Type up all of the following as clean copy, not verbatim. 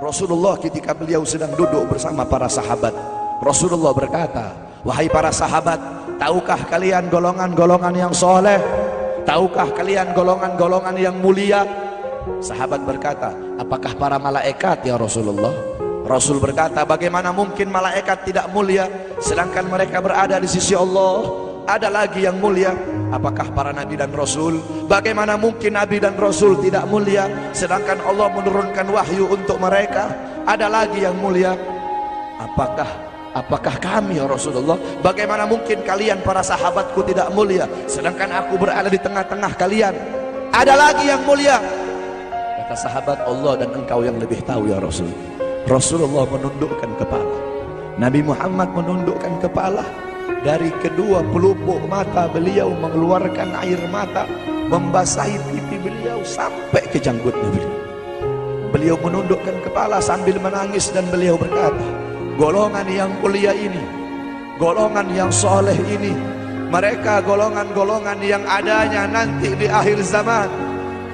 Rasulullah ketika beliau sedang duduk bersama para sahabat, Rasulullah berkata, wahai para sahabat, tahukah kalian golongan-golongan yang soleh? Tahukah kalian golongan-golongan yang mulia? Sahabat berkata, apakah para malaikat ya Rasulullah? Rasul berkata, bagaimana mungkin malaikat tidak mulia sedangkan mereka berada di sisi Allah? Ada lagi yang mulia, apakah para nabi dan rasul? Bagaimana mungkin nabi dan rasul tidak mulia sedangkan Allah menurunkan wahyu untuk mereka? Ada lagi yang mulia, apakah kami ya Rasulullah? Bagaimana mungkin kalian para sahabatku tidak mulia sedangkan aku berada di tengah-tengah kalian? Ada lagi yang mulia. Kata sahabat, Allah dan engkau yang lebih tahu ya Rasul. Rasulullah menundukkan kepala, Nabi Muhammad menundukkan kepala. Dari kedua pelupuk mata beliau mengeluarkan air mata, membasahi pipi beliau sampai ke janggutnya beliau. Beliau menundukkan kepala sambil menangis dan beliau berkata, golongan yang mulia ini, golongan yang soleh ini, mereka golongan-golongan yang adanya nanti di akhir zaman.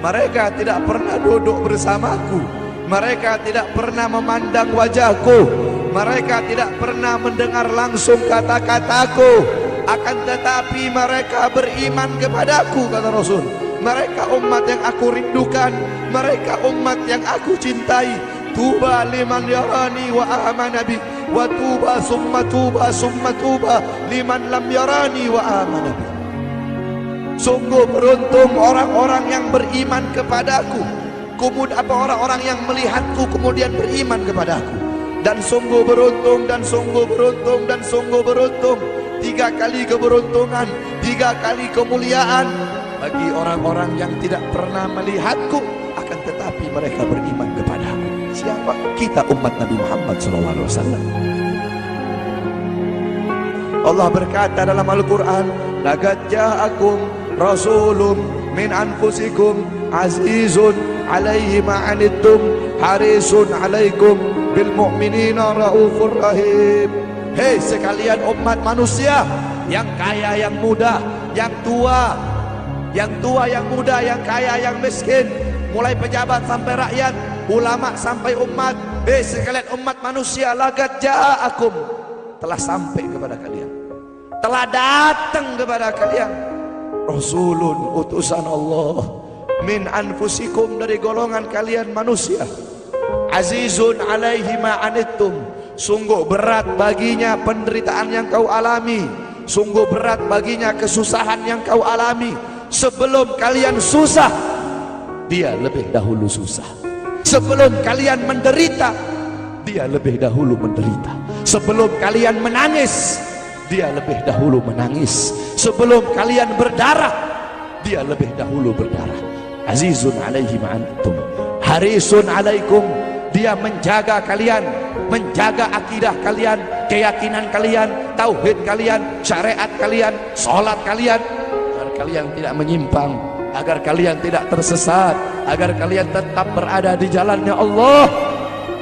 Mereka tidak pernah duduk bersamaku, mereka tidak pernah memandang wajahku, mereka tidak pernah mendengar langsung kata-kataku, akan tetapi mereka beriman kepadaku, kata Rasul. Mereka umat yang aku rindukan, mereka umat yang aku cintai. Tuba liman yarani wa amana bi, wa tuba summa tuba liman lam yarani wa amana bi. Sungguh beruntung orang-orang yang beriman kepadaku, kemudian orang-orang yang melihatku kemudian beriman kepadaku. Dan sungguh beruntung, dan sungguh beruntung, dan sungguh beruntung. 3 kali keberuntungan, 3 kali kemuliaan bagi orang-orang yang tidak pernah melihatku akan tetapi mereka beriman kepadaku. Siapa? Kita umat Nabi Muhammad SAW. Allah berkata dalam Al-Quran, laqad ja'akum rasulun min anfusikum azizun alaihi ma'anittum harisun alaikum bil mu'minina raufur rahim. Hei sekalian umat manusia, yang kaya, yang muda, yang tua, yang muda, yang kaya, yang miskin, mulai pejabat sampai rakyat, ulama sampai umat. Hei sekalian umat manusia, laqad ja'akum, telah sampai kepada kalian, telah datang kepada kalian rasulun, utusan Allah, min anfusikum, dari golongan kalian manusia, azizun alaihi ma'anittum, sungguh berat baginya penderitaan yang kau alami, sungguh berat baginya kesusahan yang kau alami. Sebelum kalian susah, dia lebih dahulu susah. Sebelum kalian menderita, dia lebih dahulu menderita. Sebelum kalian menangis, dia lebih dahulu menangis. Sebelum kalian berdarah, dia lebih dahulu berdarah. Azizun alaihi ma'anittum harisun alaikum, dia menjaga kalian, menjaga akidah kalian, keyakinan kalian, tauhid kalian, syariat kalian, sholat kalian, agar kalian tidak menyimpang, agar kalian tidak tersesat, agar kalian tetap berada di jalannya Allah.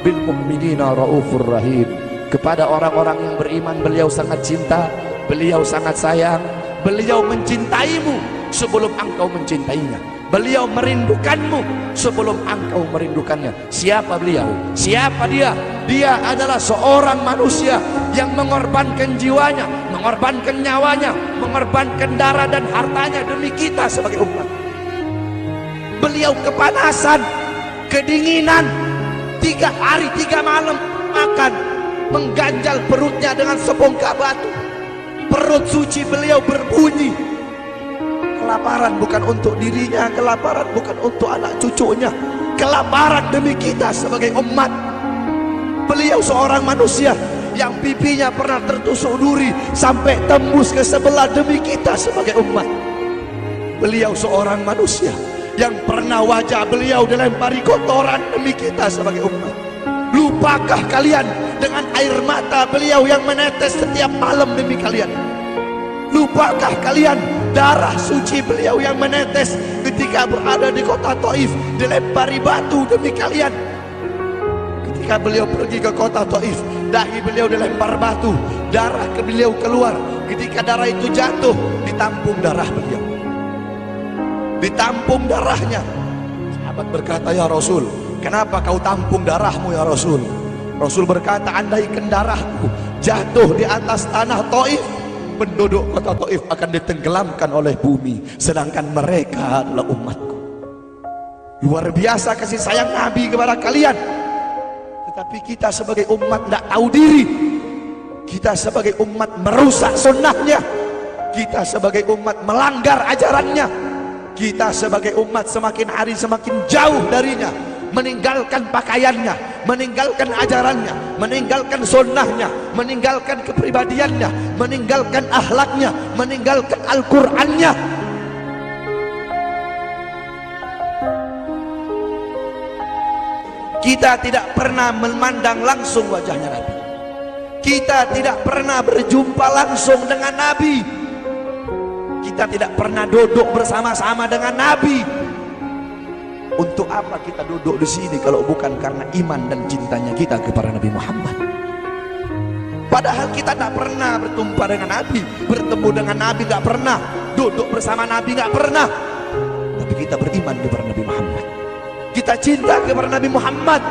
Bil mu'minina raufur rahim, kepada orang-orang yang beriman beliau sangat cinta, beliau sangat sayang, beliau mencintaimu sebelum engkau mencintainya, beliau merindukanmu sebelum engkau merindukannya. Siapa beliau? Siapa dia? Dia adalah seorang manusia yang mengorbankan jiwanya, mengorbankan nyawanya, mengorbankan darah dan hartanya demi kita sebagai umat. Beliau kepanasan, kedinginan, 3 hari 3 malam makan, mengganjal perutnya dengan sebongkah batu. Perut suci beliau berbunyi. Kelaparan bukan untuk dirinya, kelaparan bukan untuk anak cucunya, kelaparan demi kita sebagai umat. Beliau seorang manusia yang pipinya pernah tertusuk duri sampai tembus ke sebelah demi kita sebagai umat. Beliau seorang manusia yang pernah wajah beliau dilempari kotoran demi kita sebagai umat. Lupakah kalian dengan air mata beliau yang menetes setiap malam demi kalian? Lupakah kalian darah suci beliau yang menetes ketika berada di kota Taif, dilempari batu demi kalian? Ketika beliau pergi ke kota Taif, dahi beliau dilempar batu, darah ke beliau keluar. Ketika darah itu jatuh, ditampung darah beliau, ditampung darahnya. Sahabat berkata, ya Rasul, Kenapa kau tampung darahmu ya Rasul? Rasul berkata, andaikan darahku jatuh di atas tanah Taif, penduduk kota Taif akan ditenggelamkan oleh bumi, sedangkan mereka adalah umatku. Luar biasa kasih sayang Nabi kepada kalian. Tetapi kita sebagai umat tidak tahu diri. Kita sebagai umat merusak sunnahnya. Kita sebagai umat melanggar ajarannya. Kita sebagai umat semakin hari semakin jauh darinya, meninggalkan pakaiannya, meninggalkan ajarannya, meninggalkan sunnahnya, meninggalkan kepribadiannya, meninggalkan akhlaknya, meninggalkan Al-Qur'annya. Kita tidak pernah memandang langsung wajahnya Nabi. Kita tidak pernah berjumpa langsung dengan Nabi. Kita tidak pernah duduk bersama-sama dengan Nabi. Untuk apa kita duduk di sini kalau bukan karena iman dan cintanya kita kepada Nabi Muhammad? Padahal kita tidak pernah berjumpa dengan Nabi, bertemu dengan Nabi nggak pernah, duduk bersama Nabi nggak pernah. Tapi kita beriman kepada Nabi Muhammad. Kita cinta kepada Nabi Muhammad.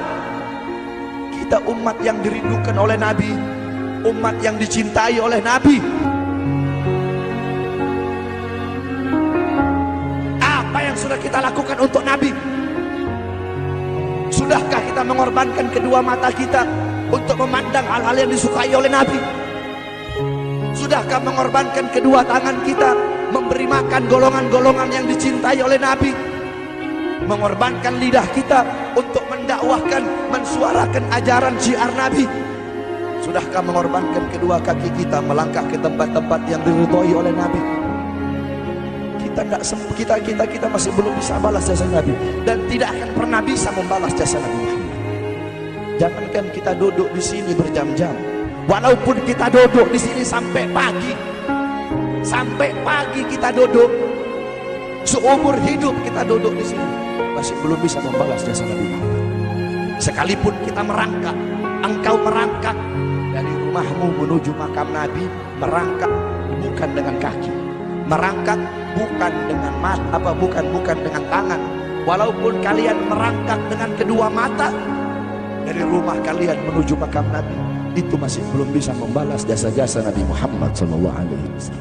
Kita umat yang dirindukan oleh Nabi, umat yang dicintai oleh Nabi. Apa yang sudah kita lakukan untuk Nabi? Sudahkah kita mengorbankan kedua mata kita untuk memandang hal-hal yang disukai oleh Nabi? Sudahkah mengorbankan kedua tangan kita memberi makan golongan-golongan yang dicintai oleh Nabi? Mengorbankan lidah kita untuk mendakwahkan, mensuarakan ajaran syiar Nabi? Sudahkah mengorbankan kedua kaki kita melangkah ke tempat-tempat yang diridhoi oleh Nabi? Kita masih belum bisa balas jasa Nabi, dan tidak akan pernah bisa membalas jasa Nabi Muhammad. Jangankan kita duduk di sini berjam-jam, walaupun kita duduk di sini sampai pagi kita duduk, seumur hidup kita duduk di sini, masih belum bisa membalas jasa Nabi Muhammad. Sekalipun kita merangkak, engkau merangkak dari rumahmu menuju makam Nabi, merangkak bukan dengan kaki, merangkak bukan dengan mata, bukan dengan tangan. Walaupun kalian merangkak dengan kedua mata dari rumah kalian menuju makam Nabi, itu masih belum bisa membalas jasa-jasa Nabi Muhammad SAW.